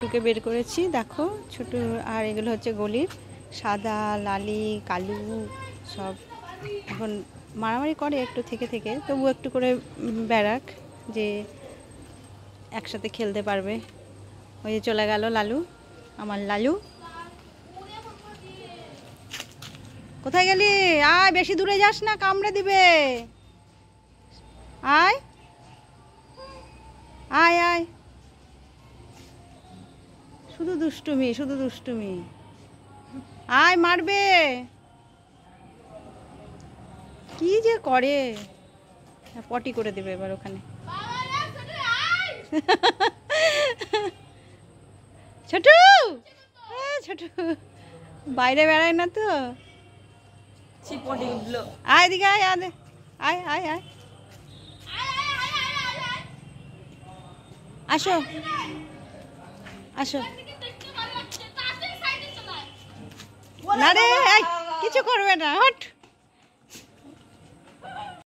ছোটকে বের করেছি দেখো ছোট। আর এগুলো হচ্ছে গলির সাদা লালি কালু সব এখন মারামারি করে একটু থেকে থেকে, তবু একটু করে বেড়াক যে একসাথে খেলতে পারবে। ওই যে চলে গেল লালু, আমার লালু। কোথায় গেলি? আয়, বেশি দূরে যাস না, কামড়ে দিবে। আয় আয় আয়, শুধু দুষ্টুমি শুধু দুষ্টুমি। আয়, মারবে। কি যে করে, পটি করে দেবে এবার ওখানে। ছোট ছোট বাইরে বেড়ায় না তো। আয় দিকে আয়, আয় আয় আয় আয়, আসো আসো। না রে, কিছু করবে না, হট।